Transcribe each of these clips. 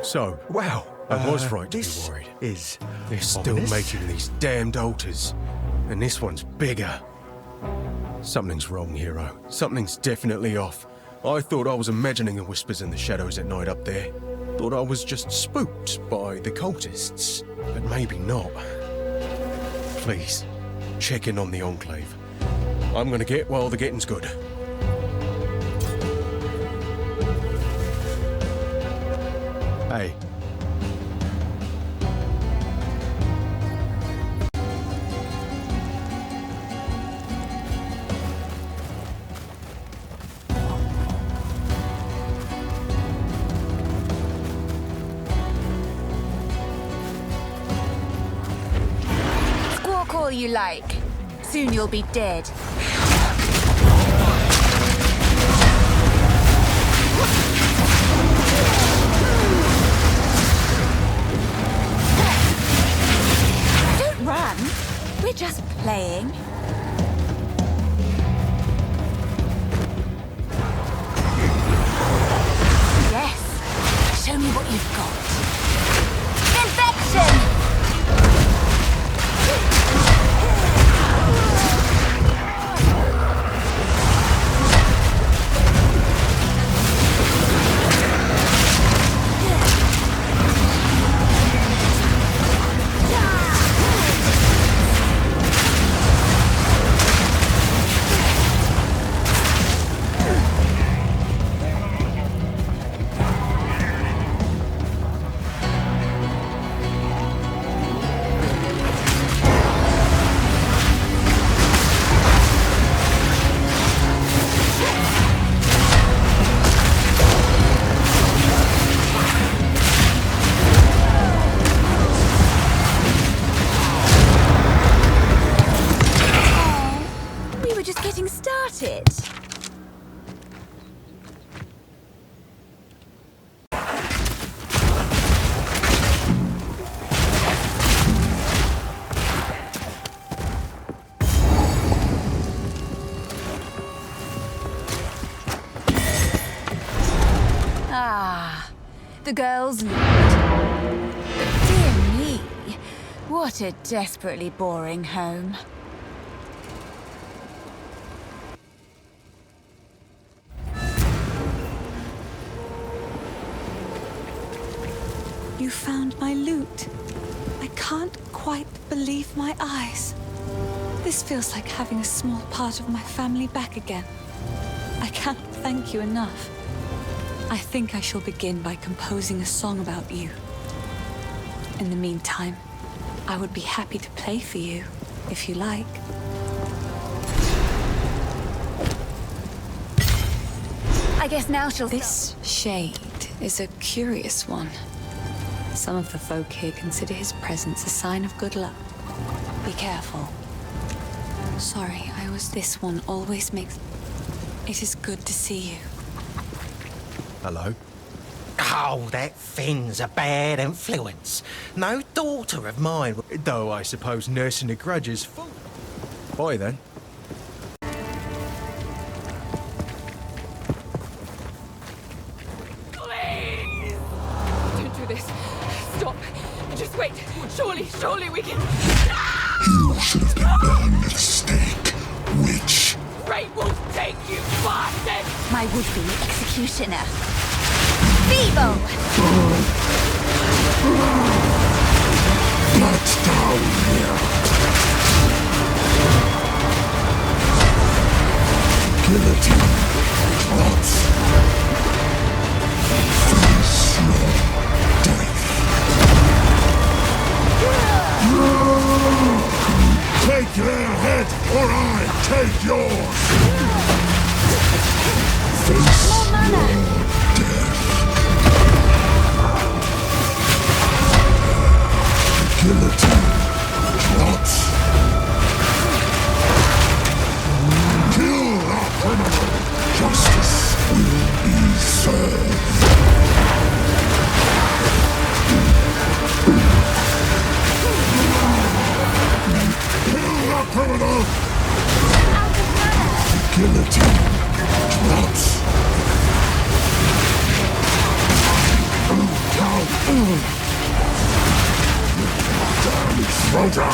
So, Well, I was right to be this worried. is They're still ominous. making these damned altars, and this one's bigger. Something's wrong, hero. Something's definitely off. I thought I was imagining the whispers in the shadows at night up there. Thought I was just spooked by the cultists, but maybe not. Please, check in on the Enclave. I'm gonna get while the getting's good. Hey. Squawk all you like. Soon you'll be dead. Don't run. We're just playing. Yes. Show me what you've got. Infection! Started. Ah, the girls lead. But dear me, what a desperately boring home. You found my loot. I can't quite believe my eyes. This feels like having a small part of my family back again. I can't thank you enough. I think I shall begin by composing a song about you. In the meantime, I would be happy to play for you, if you like. I guess now she'll... This shade is a curious one. Some of the folk here consider his presence a sign of good luck. Be careful. Sorry, This one always makes... It is good to see you. Hello? Oh, that Finn's a bad influence. No daughter of mine. Though I suppose nursing a grudge is full. Bye then. Please! Don't do this. Stop. Just wait. Surely we can... You should have been burned at stake, witch. Fate will take you, bastard! My would-be executioner. Feeble! Blood down here. Guillotine drops. Face your death. Take their head, or I take yours. Face your death. Guillotine drops. Kill our criminal. Justice will be served. Kill our criminal. Guillotine drops. Out. Throat out!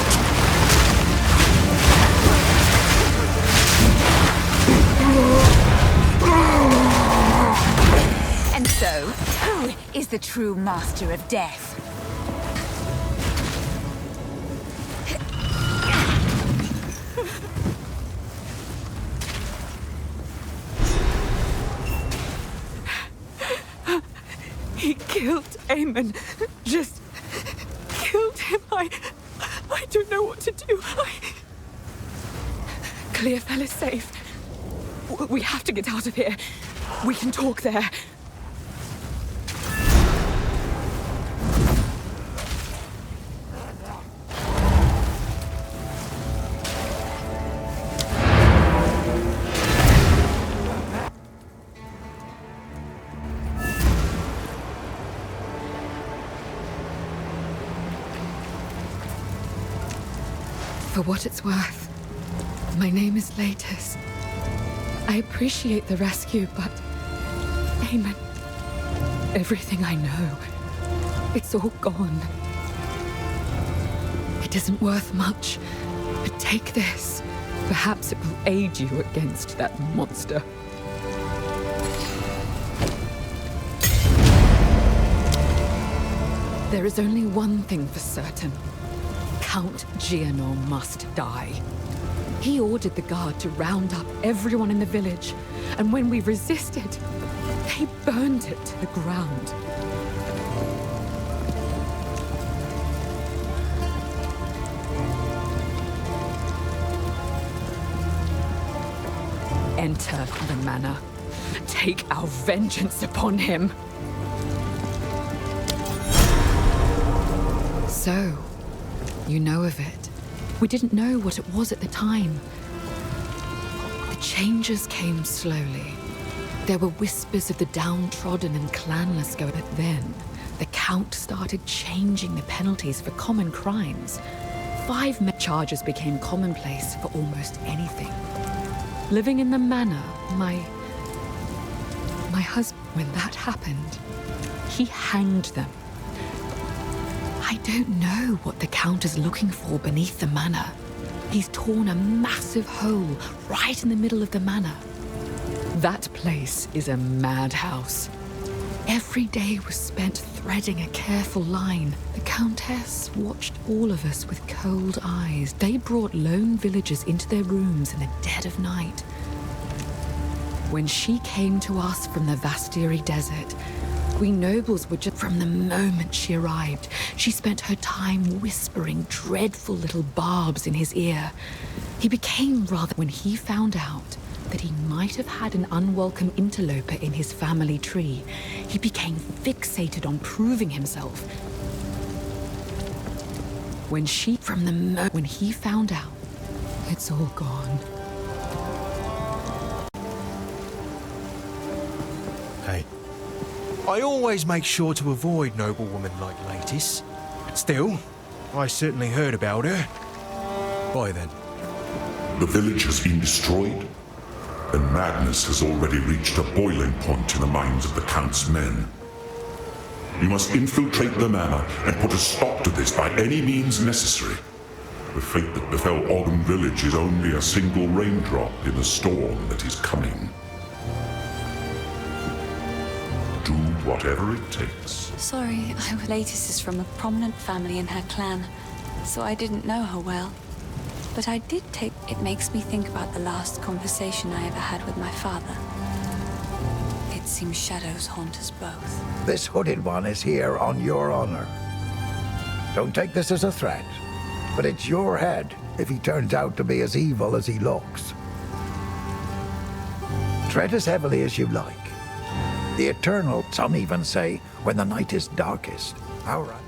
And so, who is the true master of death? He killed Eamon. Just killed him. I don't know what to do. Clearfell is safe. We have to get out of here. We can talk there. For what it's worth, my name is Latus. I appreciate the rescue, but Eamon, everything I know, it's all gone. It isn't worth much, but take this. Perhaps it will aid you against that monster. There is only one thing for certain. Count Gianor must die. He ordered the guard to round up everyone in the village, and when we resisted, they burned it to the ground. Enter the manor. Take our vengeance upon him. So, you know of it. We didn't know what it was at the time. The changes came slowly. There were whispers of the downtrodden and clanless going, but then the Count started changing the penalties for common crimes. 5 charges became commonplace for almost anything. Living in the manor, my husband, when that happened, he hanged them. I don't know what the Count is looking for beneath the manor. He's torn a massive hole right in the middle of the manor. That place is a madhouse. Every day was spent threading a careful line. The Countess watched all of us with cold eyes. They brought lone villagers into their rooms in the dead of night. When she came to us from the Vastiri desert, we nobles were just... From the moment she arrived, she spent her time whispering dreadful little barbs in his ear. He became rather... When he found out that he might have had an unwelcome interloper in his family tree, he became fixated on proving himself. When she... From the when he found out, it's all gone. Hey, I always make sure to avoid noblewomen like Latis. Still, I certainly heard about her. Why then? The village has been destroyed, and madness has already reached a boiling point in the minds of the Count's men. We must infiltrate the manor and put a stop to this by any means necessary. The fate that befell Ogden Village is only a single raindrop in the storm that is coming. Do whatever it takes. Sorry, Latis is from a prominent family in her clan, so I didn't know her well. But I did take... It makes me think about the last conversation I ever had with my father. It seems shadows haunt us both. This hooded one is here on your honor. Don't take this as a threat, but it's your head if he turns out to be as evil as he looks. Tread as heavily as you like. The eternal, some even say, when the night is darkest. All right.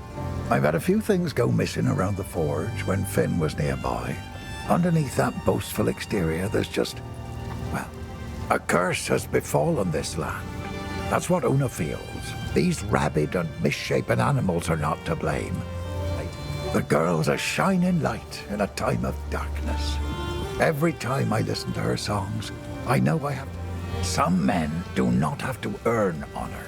I've had a few things go missing around the forge when Finn was nearby. Underneath that boastful exterior, there's just, well, a curse has befallen this land. That's what Una feels. These rabid and misshapen animals are not to blame. The girl's a shining light in a time of darkness. Every time I listen to her songs, I know I have... Some men do not have to earn honor.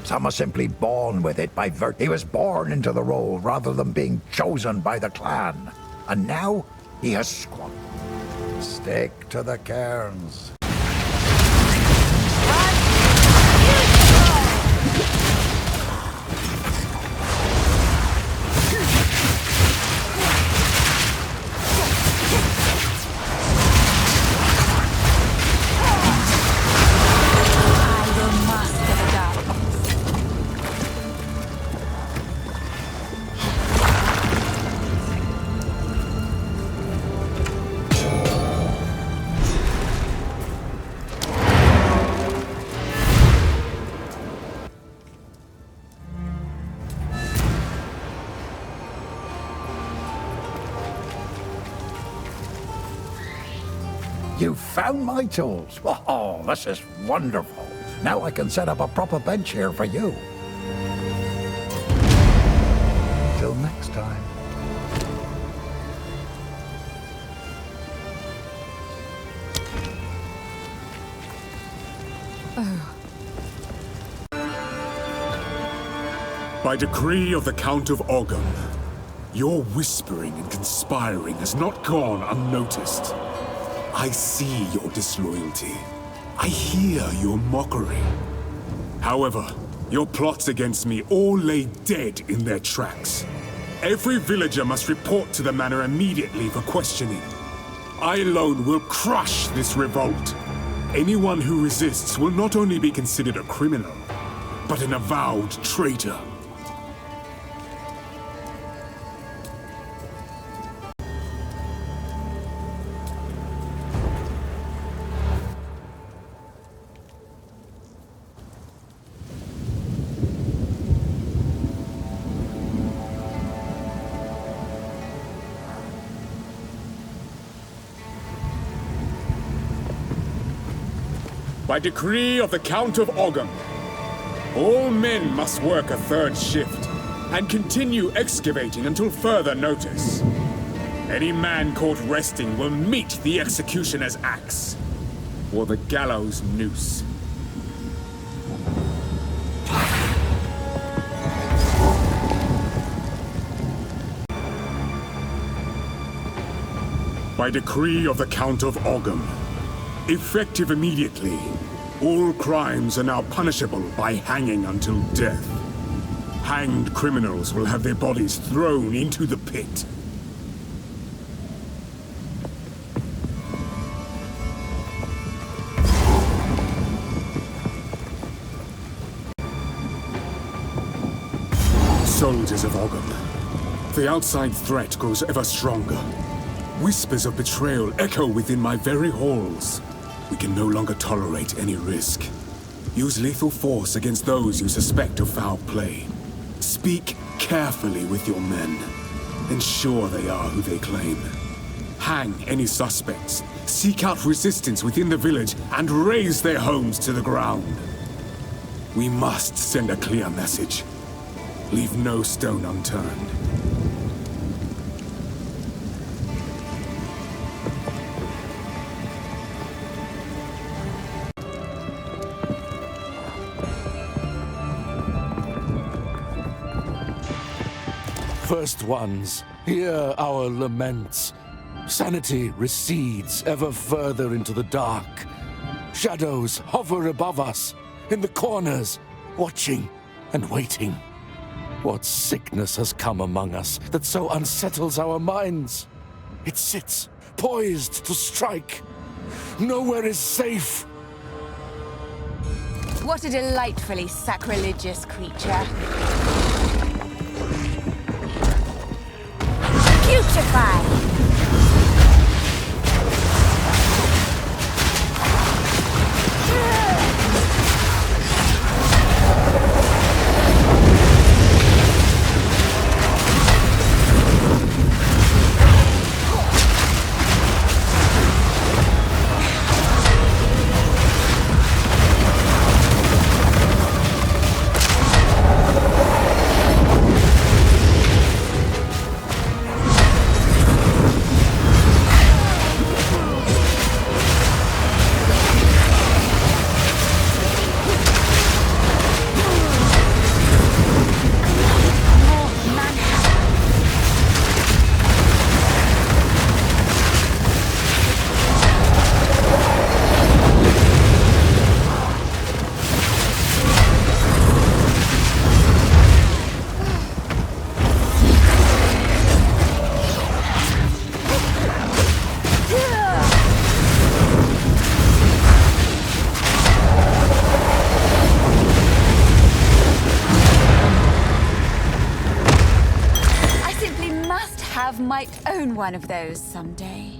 Some are simply born with it by virtue. He was born into the role rather than being chosen by the clan. And now he has squandered. Stick to the cairns. You found my tools. Oh, this is wonderful. Now I can set up a proper bench here for you. Till next time. By decree of the Count of Ogham, your whispering and conspiring has not gone unnoticed. I see your disloyalty. I hear your mockery. However, your plots against me all lay dead in their tracks. Every villager must report to the manor immediately for questioning. I alone will crush this revolt. Anyone who resists will not only be considered a criminal, but an avowed traitor. By decree of the Count of Ogham, all men must work a third shift and continue excavating until further notice. Any man caught resting will meet the executioner's axe or the gallows noose. By decree of the Count of Ogham, effective immediately, all crimes are now punishable by hanging until death. Hanged criminals will have their bodies thrown into the pit. Soldiers of Ogham, the outside threat grows ever stronger. Whispers of betrayal echo within my very halls. We can no longer tolerate any risk. Use lethal force against those you suspect of foul play. Speak carefully with your men. Ensure they are who they claim. Hang any suspects. Seek out resistance within the village and raze their homes to the ground. We must send a clear message. Leave no stone unturned. First ones, hear our laments. Sanity recedes ever further into the dark. Shadows hover above us, in the corners, watching and waiting. What sickness has come among us that so unsettles our minds? It sits, poised to strike. Nowhere is safe. What a delightfully sacrilegious creature. Putrefy! own one of those someday.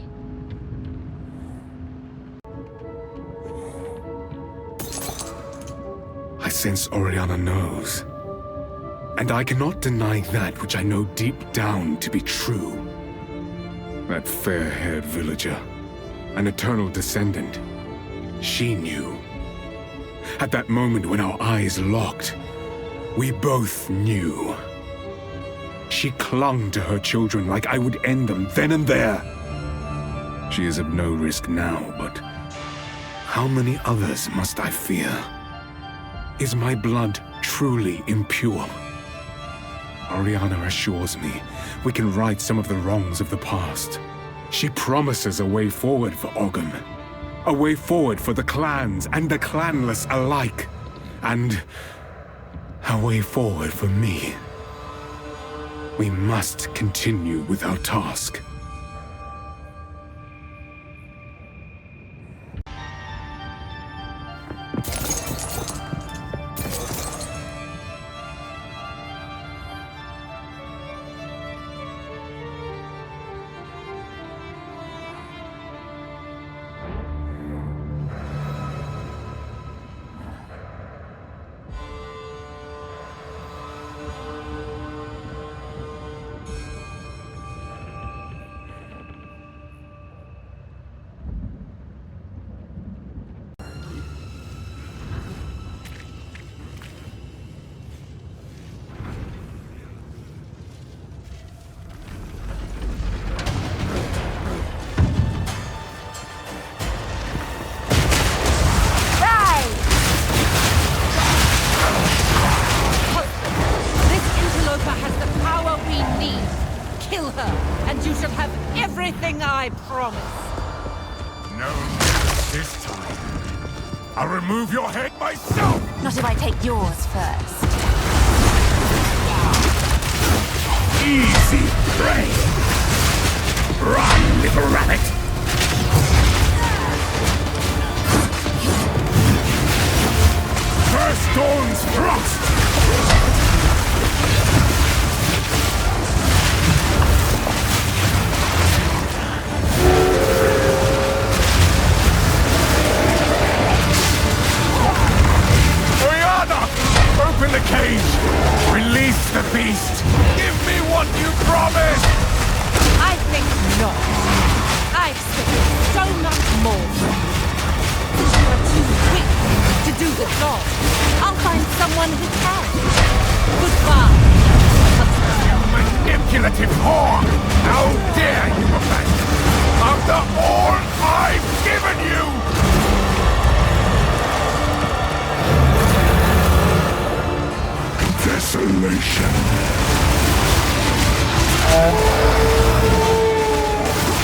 I sense Oriana knows. And I cannot deny that which I know deep down to be true. That fair-haired villager, an eternal descendant, she knew. At that moment when our eyes locked, we both knew. She clung to her children like I would end them then and there. She is of no risk now, but how many others must I fear? Is my blood truly impure? Oriana assures me we can right some of the wrongs of the past. She promises a way forward for Ogham. A way forward for the clans and the clanless alike. And a way forward for me. We must continue with our task. I promise. No, this time. I'll remove your head myself! Not if I take yours first. Easy prey! Run, little rabbit! First Dawn's thrust! Open the cage! Release the beast! Give me what you promised! I think not. I expected so much more. You are too weak to do the job. I'll find someone who can. Goodbye. You manipulative whore! How dare you abandon after all I've given you! Desolation.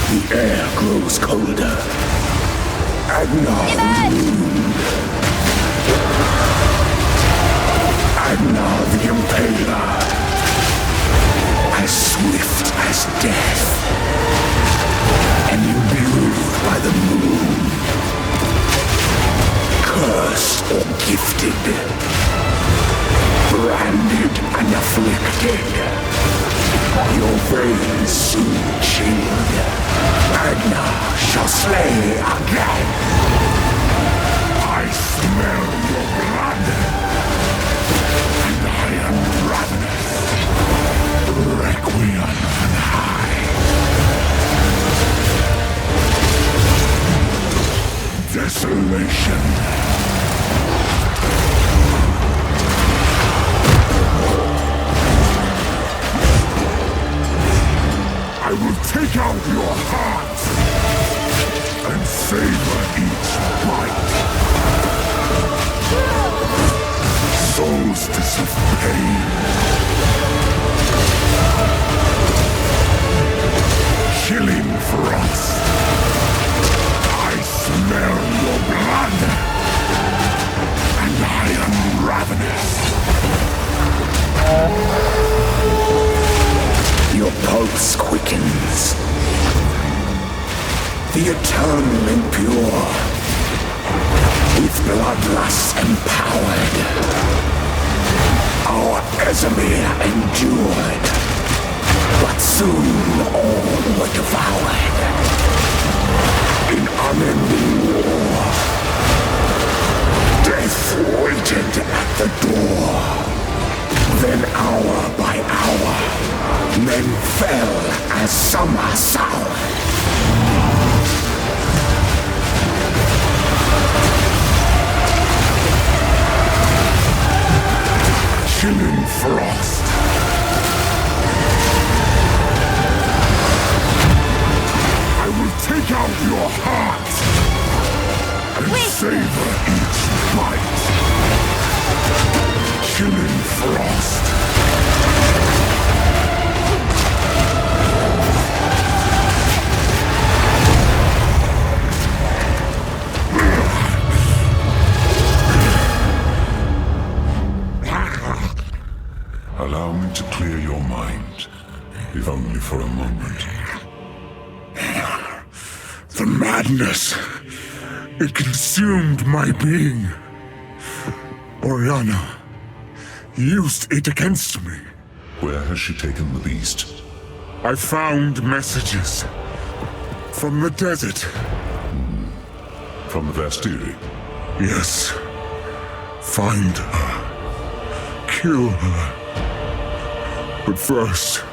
The air grows colder. And now the Impaler. As swift as death. And imbued by the moon. Cursed or gifted. Branded and afflicted. Your veins soon chilled. Agna shall slay again. I smell your blood. And I am ravenous. Requiem on high. Desolation. I will take out your heart and savor each bite. Solstice of pain. Chilling frost. I smell your blood, and I am ravenous. Your pulse quickens. The eternal impure. With bloodlust empowered. Our Ezemir endured. But soon all were devoured in unending war. Death waited at the door. Then hour by hour, men fell as summer sour. Chilling frost. I will take out your heart and savor each bite. Chilling frost. Allow me to clear your mind, if only for a moment. The madness, it consumed my being. Oriana used it against me. Where has she taken the beast? I found messages from the desert. From the Vastiri? Yes. Find her. Kill her. But first,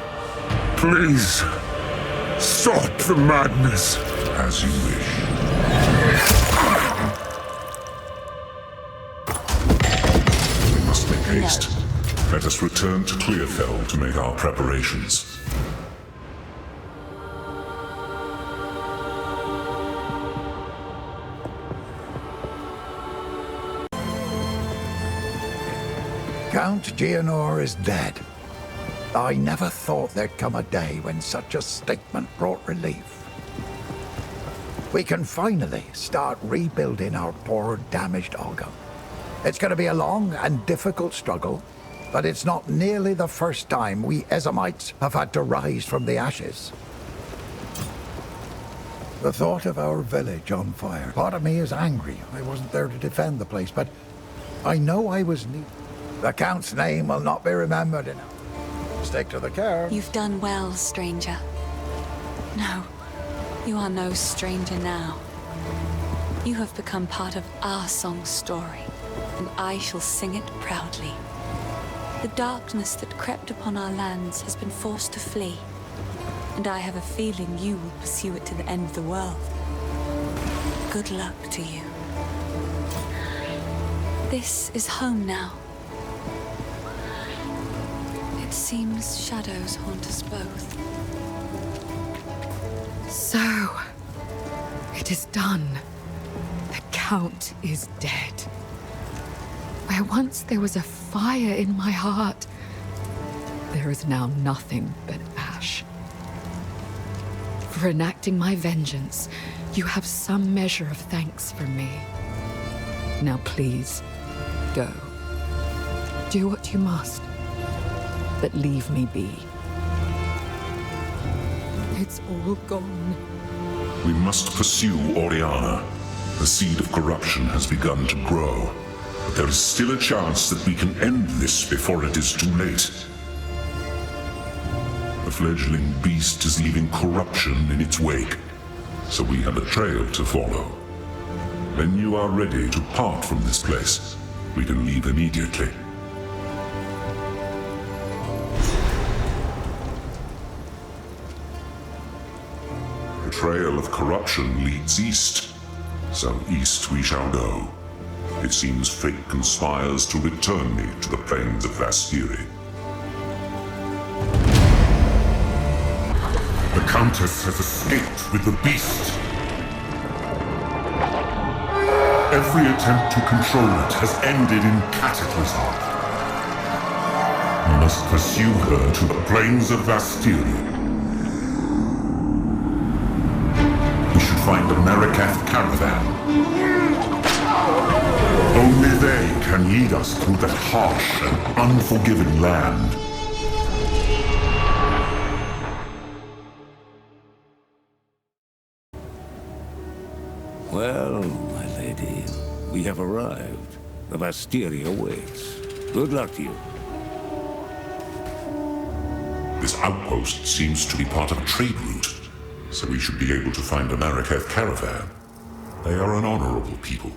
please, stop the madness. As you wish. We must make haste. Let us return to Clearfell to make our preparations. Count Gianor is dead. I never thought there'd come a day when such a statement brought relief. We can finally start rebuilding our poor, damaged Olga. It's going to be a long and difficult struggle, but it's not nearly the first time we Ezamites have had to rise from the ashes. The thought of our village on fire, part of me is angry. I wasn't there to defend the place, but I know I was needed. The Count's name will not be remembered enough. Stick to the care. You've done well, stranger. No, you are no stranger now. You have become part of our song's story, and I shall sing it proudly. The darkness that crept upon our lands has been forced to flee, and I have a feeling you will pursue it to the end of the world. Good luck to you. This is home now. It seems shadows haunt us both. So, it is done. The Count is dead. Where once there was a fire in my heart, there is now nothing but ash. For enacting my vengeance, you have some measure of thanks from me. Now please, go. Do what you must, but leave me be. It's all gone. We must pursue Oriana. The seed of corruption has begun to grow. But there is still a chance that we can end this before it is too late. The fledgling beast is leaving corruption in its wake, so we have a trail to follow. When you are ready to part from this place, we can leave immediately. The trail of corruption leads east, so east we shall go. It seems fate conspires to return me to the plains of Vastiri. The Countess has escaped with the beast. Every attempt to control it has ended in cataclysm. We must pursue her to the plains of Vastiri. We should find a Marikath caravan. Only they can lead us through that harsh and unforgiving land. Well, my lady, we have arrived. The Vastiri awaits. Good luck to you. This outpost seems to be part of a trade route, so we should be able to find a Marraketh caravan. They are an honorable people,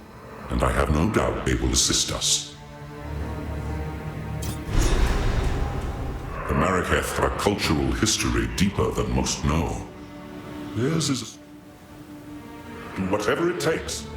and I have no doubt they will assist us. The Marraketh have a cultural history deeper than most know. Theirs is... do whatever it takes.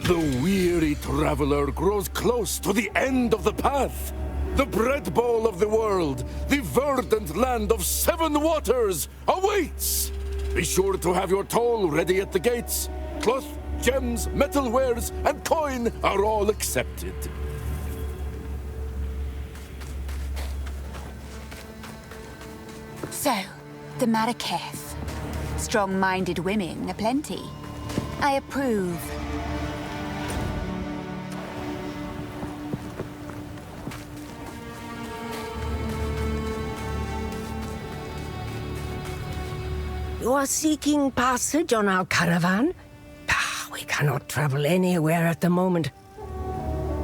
The weary traveler grows close to the end of the path. The bread bowl of the world, the verdant land of 7 waters, awaits! Be sure to have your toll ready at the gates. Cloth, gems, metalwares, and coin are all accepted. So, the Marraketh. Strong-minded women aplenty. I approve. You are seeking passage on our caravan? We cannot travel anywhere at the moment.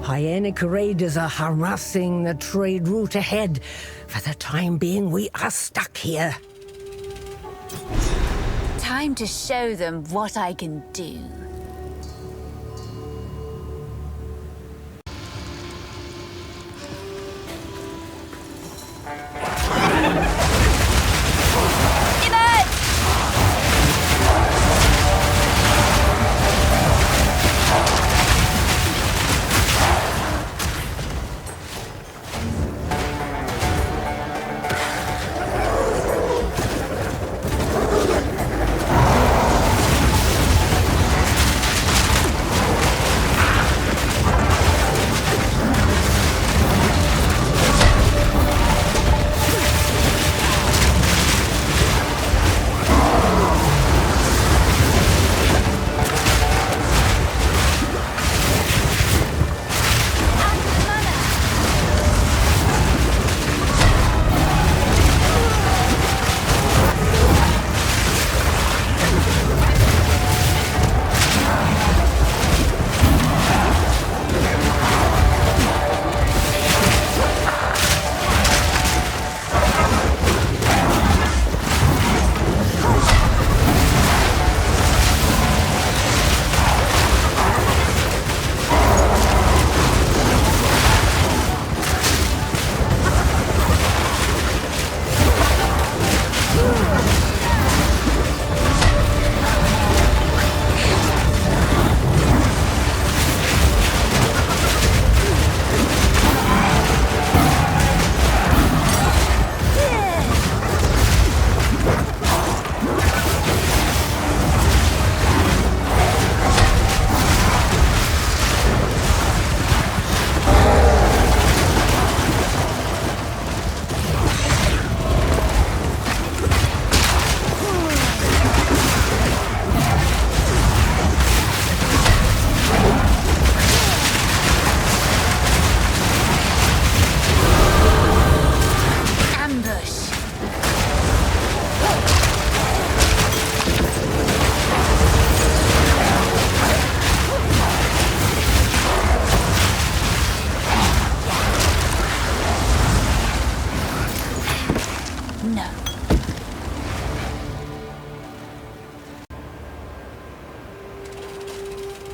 Hyenic raiders are harassing the trade route ahead. For the time being, we are stuck here. Time to show them what I can do.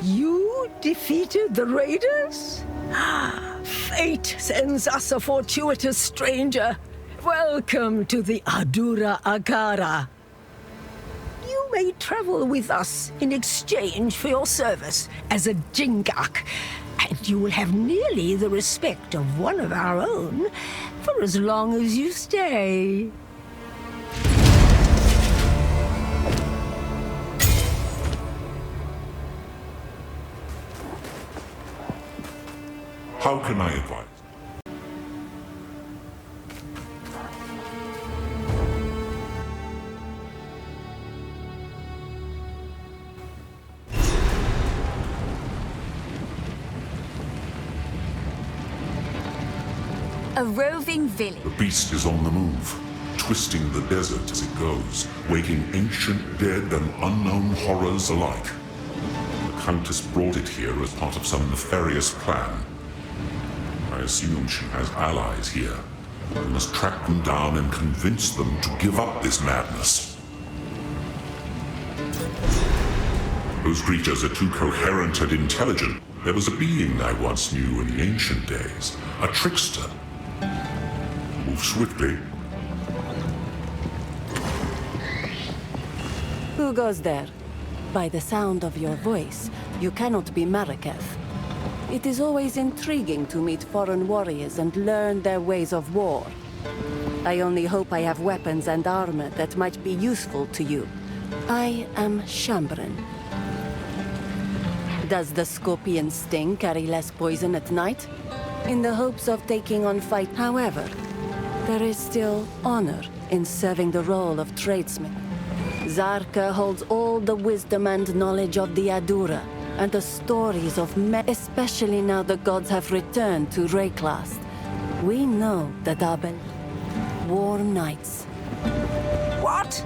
You defeated the raiders? Fate sends us a fortuitous stranger. Welcome to the Adura Agara. You may travel with us in exchange for your service as a Jingak, and you will have nearly the respect of one of our own for as long as you stay. How can I advise? A roving village. The beast is on the move, twisting the desert as it goes, waking ancient dead and unknown horrors alike. The Countess brought it here as part of some nefarious plan. I assume she has allies here. We must track them down and convince them to give up this madness. Those creatures are too coherent and intelligent. There was a being I once knew in the ancient days, a trickster. Move swiftly. Who goes there? By the sound of your voice, you cannot be Maraketh. It is always intriguing to meet foreign warriors and learn their ways of war. I only hope I have weapons and armor that might be useful to you. I am Shambran. Does the scorpion sting carry less poison at night? In the hopes of taking on fight, however, there is still honor in serving the role of tradesman. Zarka holds all the wisdom and knowledge of the Adura, and the stories of men, especially now the gods have returned to Rayclast. We know that Abel war nights. What?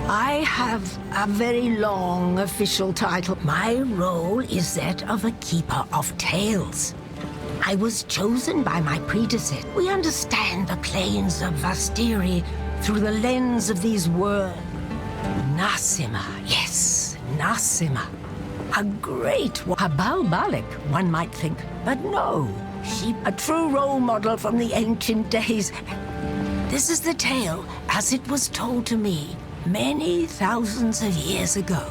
I have a very long official title. My role is that of a keeper of tales. I was chosen by my predecessor. We understand the plains of Vastiri through the lens of these words. Nassima, yes, Nassima. A great one. A Balbalic, one might think. But no, she a true role model from the ancient days. This is the tale as it was told to me many thousands of years ago.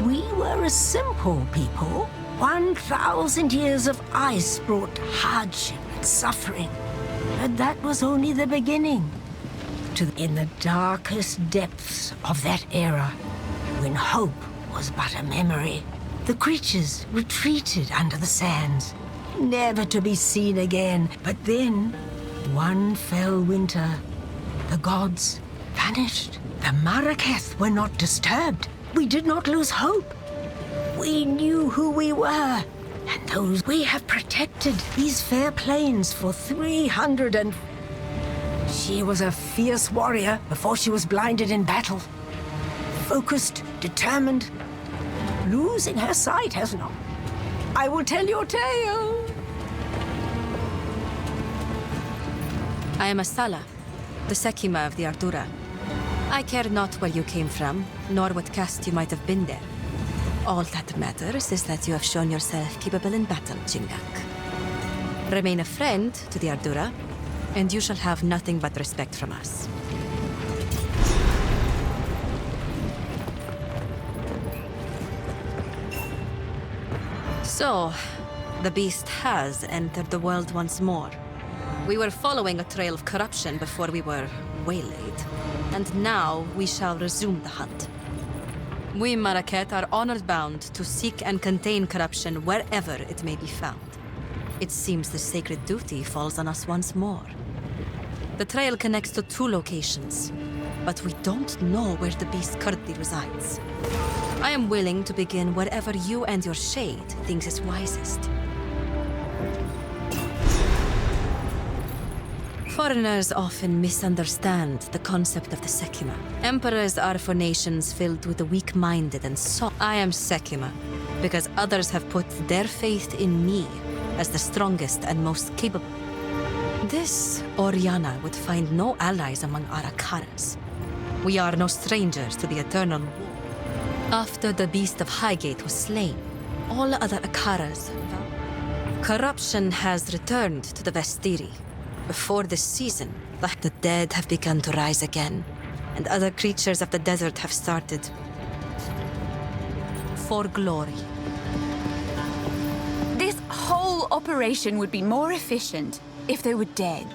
We were a simple people. 1,000 years of ice brought hardship and suffering. But that was only the beginning. In the darkest depths of that era, when hope was but a memory, the creatures retreated under the sands, never to be seen again. But then, one fell winter, the gods vanished. The Maraketh were not disturbed. We did not lose hope. We knew who we were, and those we have protected these fair plains for 300 and... She was a fierce warrior before she was blinded in battle. Focused, determined. Losing her sight has not. I will tell your tale. I am Asala, the Sekima of the Ardura. I care not where you came from, nor what caste you might have been there. All that matters is that you have shown yourself capable in battle, Jingak. Remain a friend to the Ardura, and you shall have nothing but respect from us. So, the beast has entered the world once more. We were following a trail of corruption before we were waylaid, and now we shall resume the hunt. We Maraketh are honor-bound to seek and contain corruption wherever it may be found. It seems the sacred duty falls on us once more. The trail connects to 2 locations, but we don't know where the beast currently resides. I am willing to begin wherever you and your shade thinks is wisest. Foreigners often misunderstand the concept of the Sekima. Emperors are for nations filled with the weak-minded and soft. I am Sekima because others have put their faith in me as the strongest and most capable. This Oriana would find no allies among our Akaras. We are no strangers to the eternal war. After the beast of Highgate was slain, all other Akaras... Corruption has returned to the Vestiri. Before this season, the dead have begun to rise again, and other creatures of the desert have started... for glory. This whole operation would be more efficient if they were dead.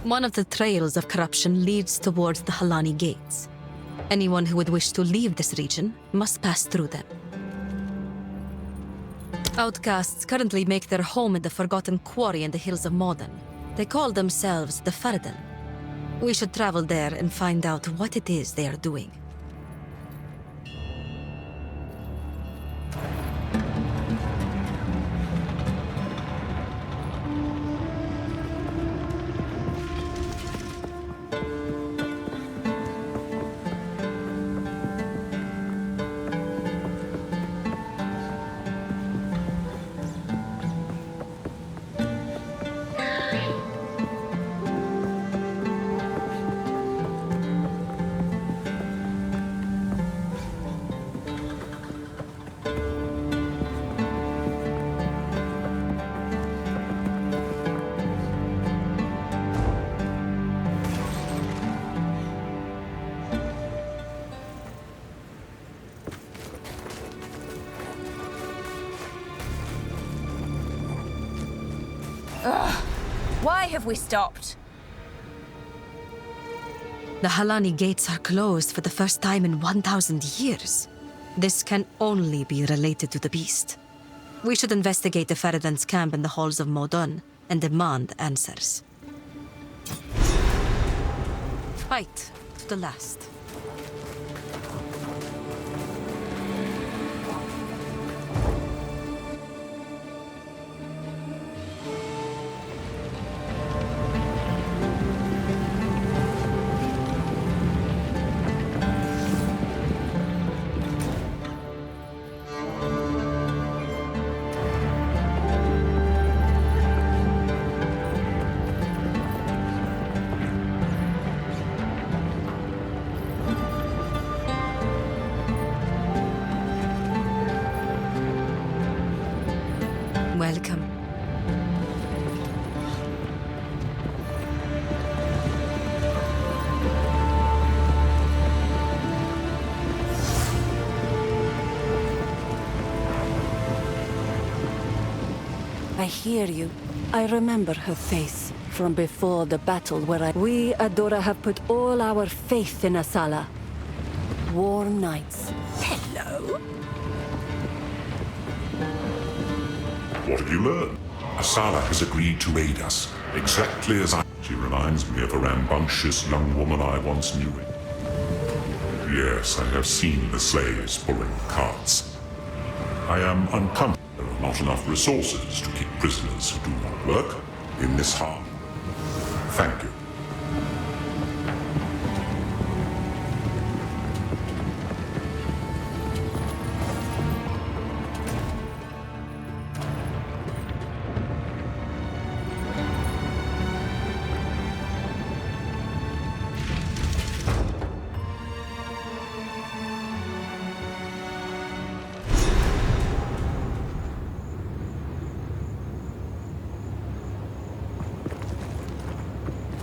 One of the trails of corruption leads towards the Halani Gates. Anyone who would wish to leave this region must pass through them. Outcasts currently make their home in the Forgotten Quarry in the hills of Modan. They call themselves the Faradan. We should travel there and find out what it is they are doing. Why have we stopped? The Halani gates are closed for the first time in 1,000 years. This can only be related to the beast. We should investigate the Feridan's camp in the halls of Modon and demand answers. Fight to the last. Welcome. I hear you. I remember her face from before the battle where we, Adora, have put all our faith in Asala. Warm nights. Hello? What have you learned? Asala has agreed to aid us, exactly as I... She reminds me of a rambunctious young woman I once knew. Yes, I have seen the slaves pulling carts. I am uncomfortable. There are not enough resources to keep prisoners who do not work in this harm. Thank you.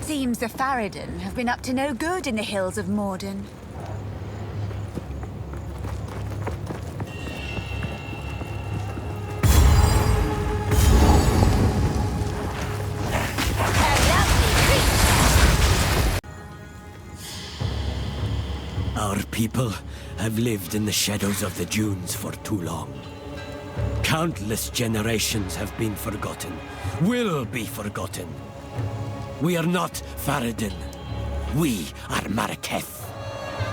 Seems the Faridan have been up to no good in the hills of Morden. Our people have lived in the shadows of the dunes for too long. Countless generations have been forgotten, will be forgotten. We are not Faridan. We are Maraketh.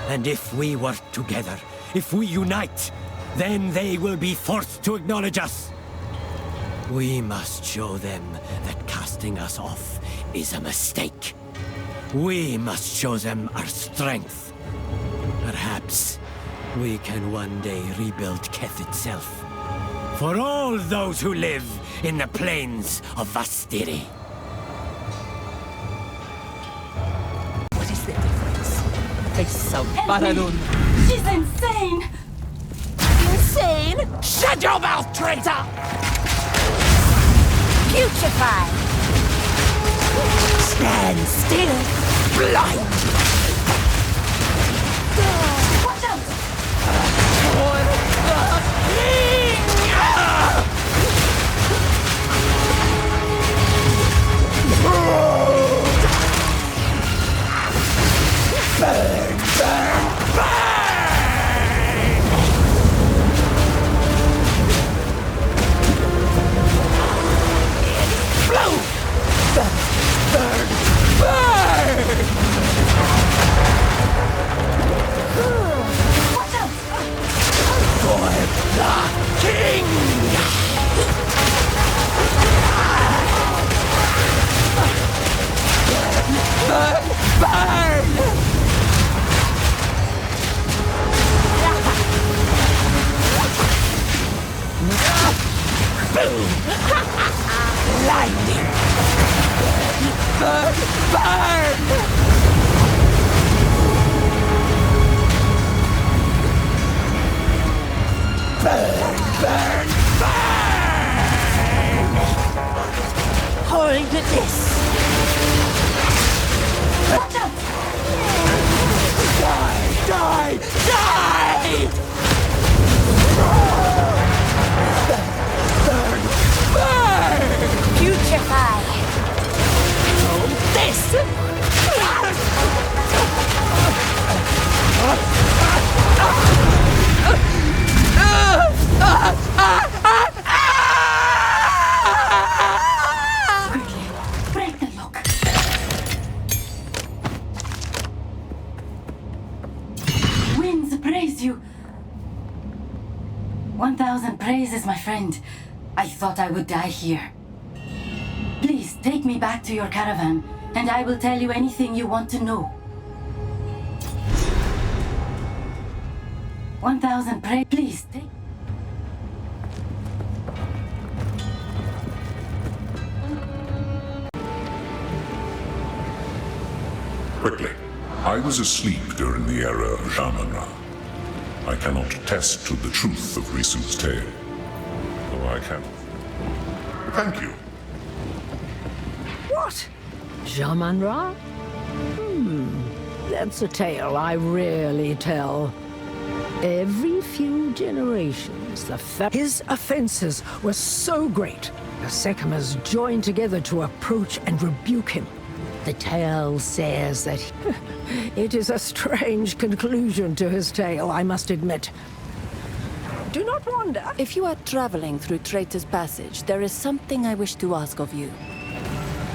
And if we work together, if we unite, then they will be forced to acknowledge us. We must show them that casting us off is a mistake. We must show them our strength. Perhaps we can one day rebuild Keth itself. For all those who live in the plains of Vastiri. They so Baradun. She's insane! Insane? Shut your mouth, traitor! Putrefy! Stand still, blind! Watch out! For the Burn, burn, burn! Blow! Burn, burn, Watch out! For the king! Burn, burn! Boom! Lightning! Burn! Burn! Burn! Burn! Burn! Hold this! Watch out! Die! Die! Die! Burn! Burn! Putrefy! you. 1,000 praises, my friend. I thought I would die here. Please take me back to your caravan, and I will tell you anything you want to know. 1,000 praises. Please take. Quickly. I was asleep during the era of Jamanra. I cannot attest to the truth of Risu's tale. Though I can. Thank you. What? Jamanra? That's a tale I rarely tell. Every few generations, his offenses were so great, the Sekimas joined together to approach and rebuke him. The tale says that it is a strange conclusion to his tale, I must admit. Do not wonder. If you are traveling through Traitor's Passage, there is something I wish to ask of you.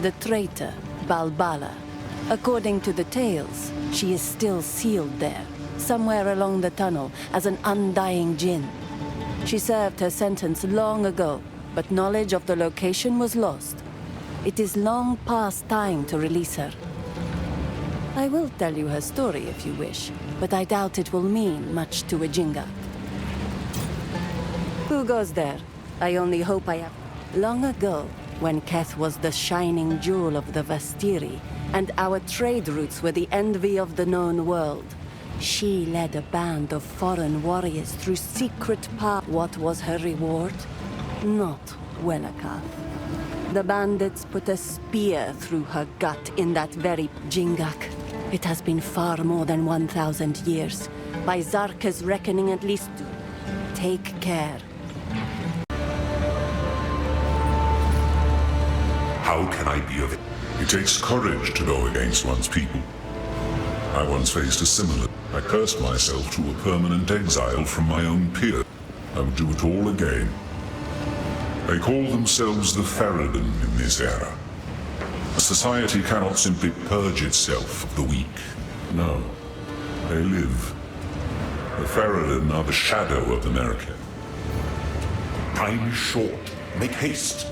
The traitor, ŨŁբայlli. According to the tales, she is still sealed there, somewhere along the tunnel, as an undying djinn. She served her sentence long ago, but knowledge of the location was lost. It is long past time to release her. I will tell you her story if you wish, but I doubt it will mean much to a Jinga. Who goes there? I only hope I have. Long ago, when Keth was the shining jewel of the Vastiri, and our trade routes were the envy of the known world, she led a band of foreign warriors through secret paths. What was her reward? Not Welakath. The bandits put a spear through her gut in that very Jingak. It has been far more than 1,000 years. By Zarka's reckoning, at least. Take care. How can I be of it? It takes courage to go against one's people. I once faced a similar. I cursed myself to a permanent exile from my own peer. I would do it all again. They call themselves the Farad'n in this era. A society cannot simply purge itself of the weak. No, they live. The Farad'n are the shadow of America. Time is short. Make haste.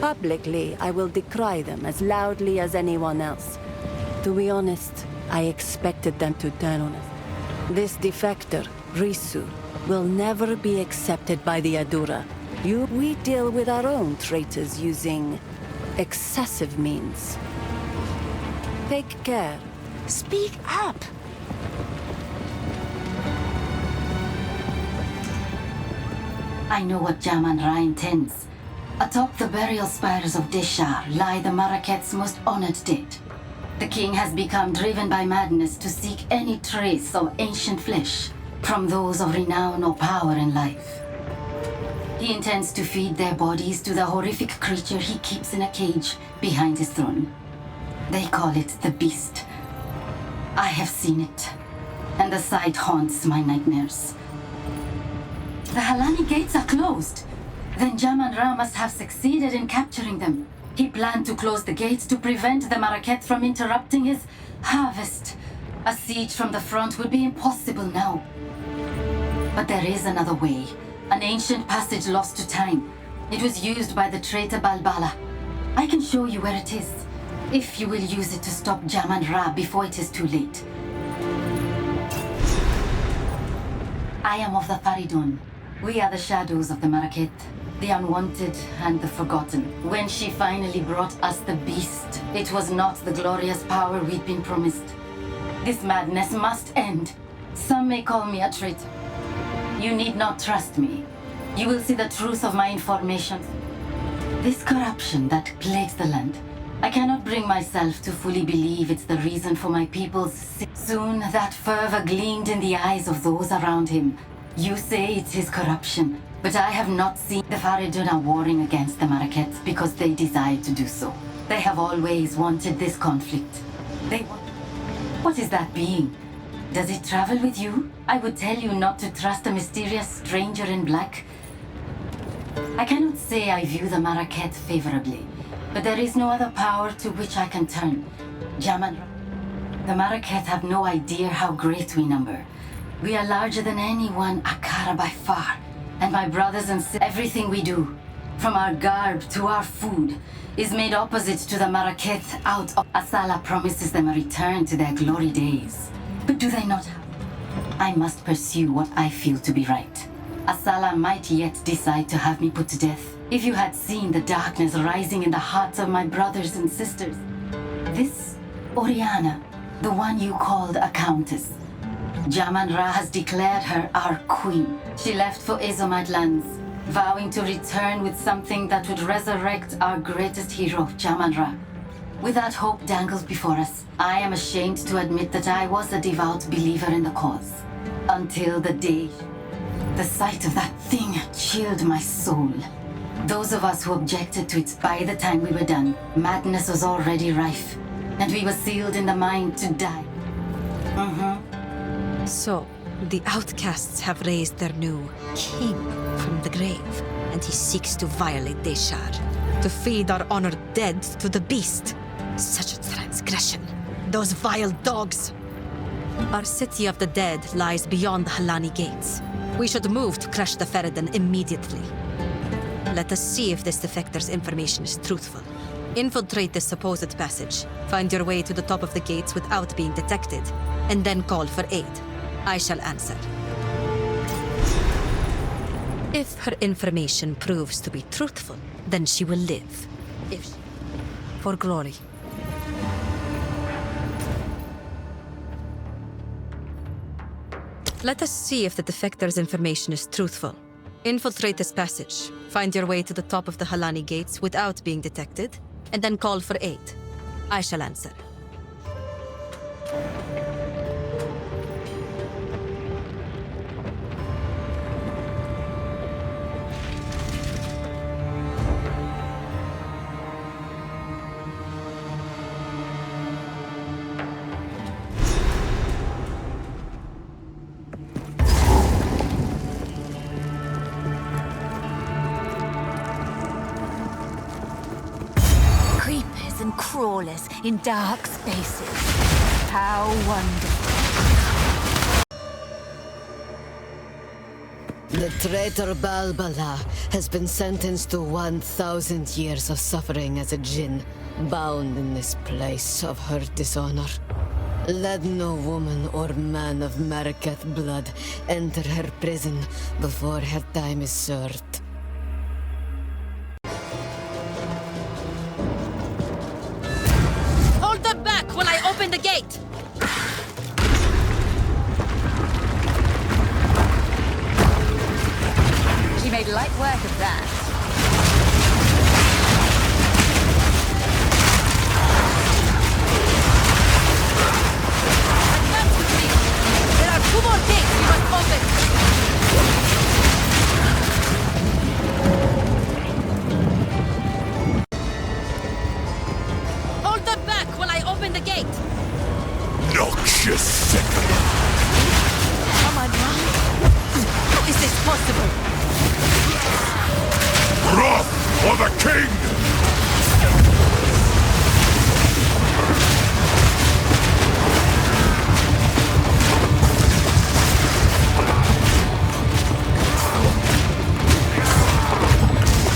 Publicly, I will decry them as loudly as anyone else. To be honest, I expected them to turn on us. This defector, Risu, will never be accepted by the Adura. We deal with our own traitors using excessive means. Take care. Speak up! I know what Jamanra intends. Atop the burial spires of Deshar lie the Maraket's most honored dead. The king has become driven by madness to seek any trace of ancient flesh from those of renown or power in life. He intends to feed their bodies to the horrific creature he keeps in a cage behind his throne. They call it the Beast. I have seen it, and the sight haunts my nightmares. The Halani gates are closed. Then Jamanra must have succeeded in capturing them. He planned to close the gates to prevent the Maraket from interrupting his harvest. A siege from the front would be impossible now. But there is another way. An ancient passage lost to time. It was used by the traitor ﷺґ. I can show you where it is, if you will use it to stop Jamanra before it is too late. I am of the Faridun. We are the shadows of the Maraket, the unwanted and the forgotten. When she finally brought us the Beast, it was not the glorious power we'd been promised. This madness must end. Some may call me a traitor. You need not trust me. You will see the truth of my information. This corruption that plagues the land, I cannot bring myself to fully believe it's the reason for my people's sin. Soon that fervor gleamed in the eyes of those around him. You say it's his corruption, but I have not seen the Faridun are warring against the Maraket because they desire to do so. They have always wanted this conflict. They want... What is that being? Does it travel with you? I would tell you not to trust a mysterious stranger in black. I cannot say I view the Maraket favorably, but there is no other power to which I can turn. Jamanra. The Maraketh have no idea how great we number. We are larger than any one Akara by far. And my brothers and sisters, everything we do, from our garb to our food, is made opposite to the Maraketh out of... Asala promises them a return to their glory days. But do they not have... I must pursue what I feel to be right. Asala might yet decide to have me put to death. If you had seen the darkness rising in the hearts of my brothers and sisters. This Oriana, the one you called a countess. Jamanra has declared her our queen. She left for Ezomad lands, vowing to return with something that would resurrect our greatest hero, Jamanra. With that hope dangled before us, I am ashamed to admit that I was a devout believer in the cause. Until the day... The sight of that thing chilled my soul. Those of us who objected to it, by the time we were done, madness was already rife, and we were sealed in the mind to die. So, the outcasts have raised their new king from the grave, and he seeks to violate Deshar, to feed our honored dead to the beast. Such a transgression. Those vile dogs. Our city of the dead lies beyond the Halani gates. We should move to crush the Ferryden immediately. Let us see if this defector's information is truthful. Infiltrate this supposed passage, find your way to the top of the gates without being detected, and then call for aid. I shall answer. If her information proves to be truthful, then she will live. For glory. Let us see if the defector's information is truthful. Infiltrate this passage, find your way to the top of the Halani gates without being detected, and then call for aid. I shall answer. And crawlers in dark spaces. How wonderful. The traitor Balbala has been sentenced to 1,000 years of suffering as a djinn, bound in this place of her dishonor. Let no woman or man of Maraketh blood enter her prison before her time is served. Open the gate! She made light work of that. There are 2 more gates we must open! Hold them back while I open the gate! Noxious second! Am I wrong? How is this possible? Wrath for the king!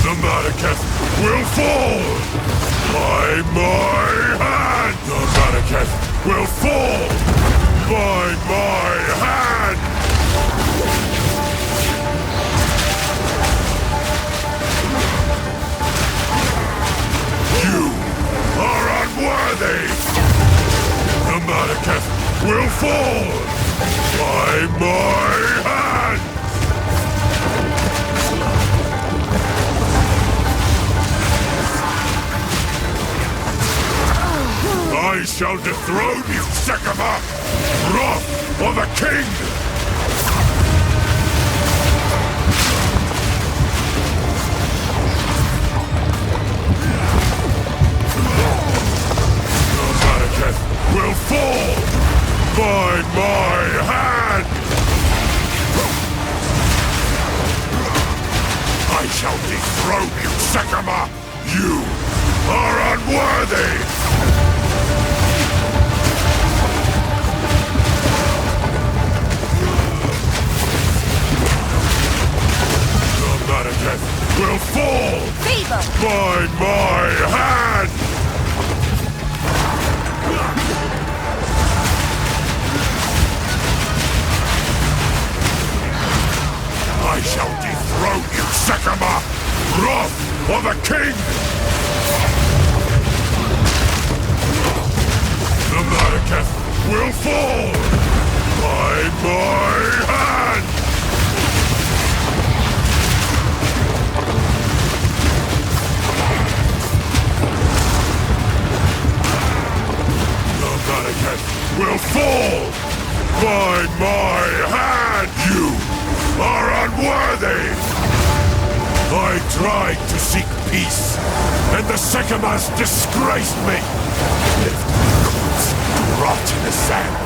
The Maraketh will fall! By my hand! The Maraketh will fall! By my hand! You are unworthy! The Maraketh will fall! By my hand! I shall dethrone you, Sekama! Wrath for the king! The Maraketh will fall by my hand! I shall dethrone you, Sekama! You are unworthy! By my hand! I shall dethrone you, Sekama! Wrath of the king! The Malekith will fall by my hand! The Malekith will fall by my hand! You are unworthy! I tried to seek peace, and the Sekamas disgraced me! Left my corpse to rot in the sand.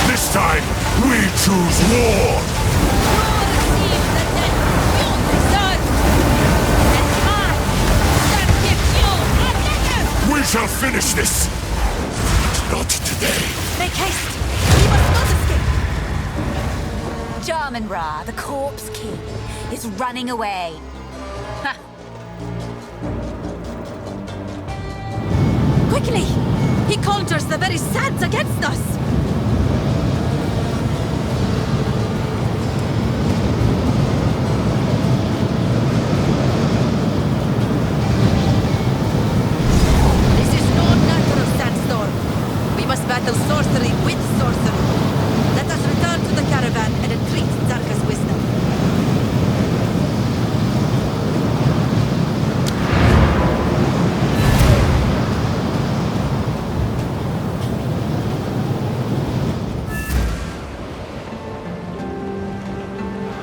This time, we choose war! We shall finish this! But not today. Make haste! We must not escape! Jamanra, the Corpse King, is running away. Ha. Quickly! He conjures the very sands against us! This is no natural sandstorm. We must battle sorcery with sorcery. Let us return to the caravan and entreat Zarka's wisdom.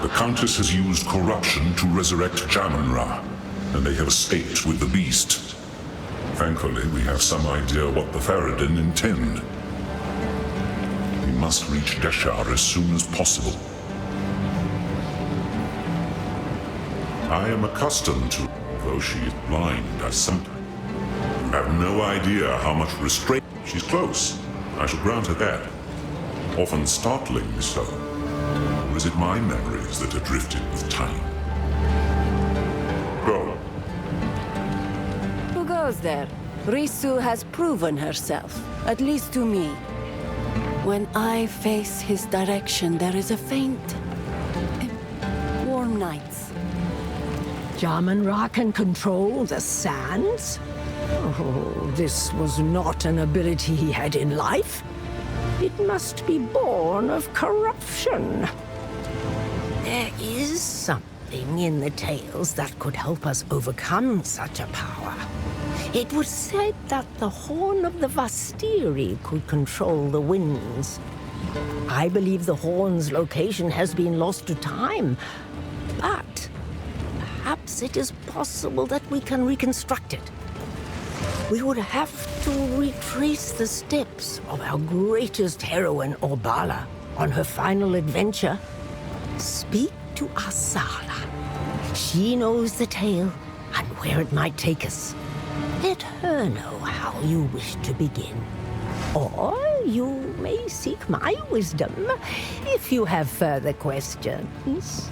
The Countess has used corruption to resurrect Jamanra, and they have escaped with the beast. Thankfully, we have some idea what the Faradin intend. We must reach Deshar as soon as possible. I am accustomed to, though she is blind as sometimes. You have no idea how much restraint. She's close. I shall grant her that. Often startlingly so. Or is it my memories that are drifted with time? Go. Who goes there? Risu has proven herself, at least to me. When I face his direction, there is a faint, warm nights. Jamanra can control the sands? Oh, this was not an ability he had in life. It must be born of corruption. There is something in the tales that could help us overcome such a power. It was said that the horn of the Vastiri could control the winds. I believe the horn's location has been lost to time, but perhaps it is possible that we can reconstruct it. We would have to retrace the steps of our greatest heroine, Orbala, on her final adventure. Speak to Asala. She knows the tale and where it might take us. Let her know how you wish to begin. Or you may seek my wisdom if you have further questions.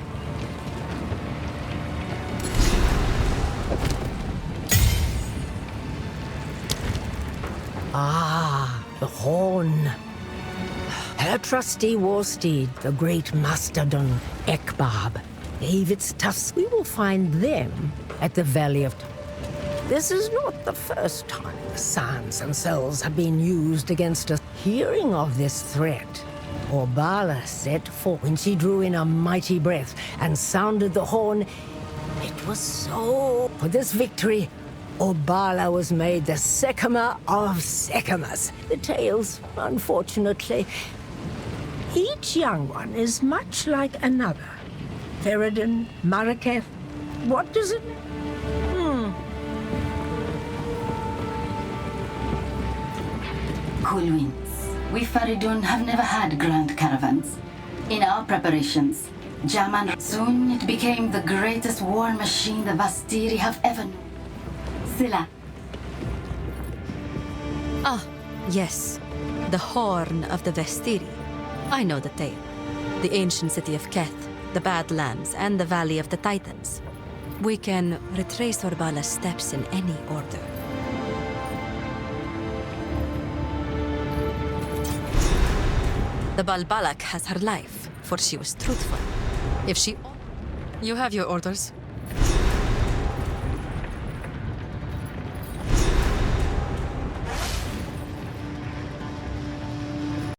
Ah, the horn. Her trusty war steed, the great mastodon, Ekbab, gave its tusks. We will find them at the Valley of... This is not the first time the sands themselves have been used against us. Hearing of this threat, Orbala set forth. When she drew in a mighty breath and sounded the horn, it was so... For this victory, Orbala was made the Sekama of Sekamas. The tales, unfortunately. Each young one is much like another. Faradin, Maraketh, what does it... Cool winds. We Faridun have never had grand caravans. In our preparations, Jaman... Soon it became the greatest war machine the Vastiri have ever known. Silla. Ah, yes. The Horn of the Vastiri. I know the tale. The ancient city of Keth, the Badlands, and the Valley of the Titans. We can retrace Orbala's steps in any order. The Balbalak has her life, for she was truthful. If she... You have your orders.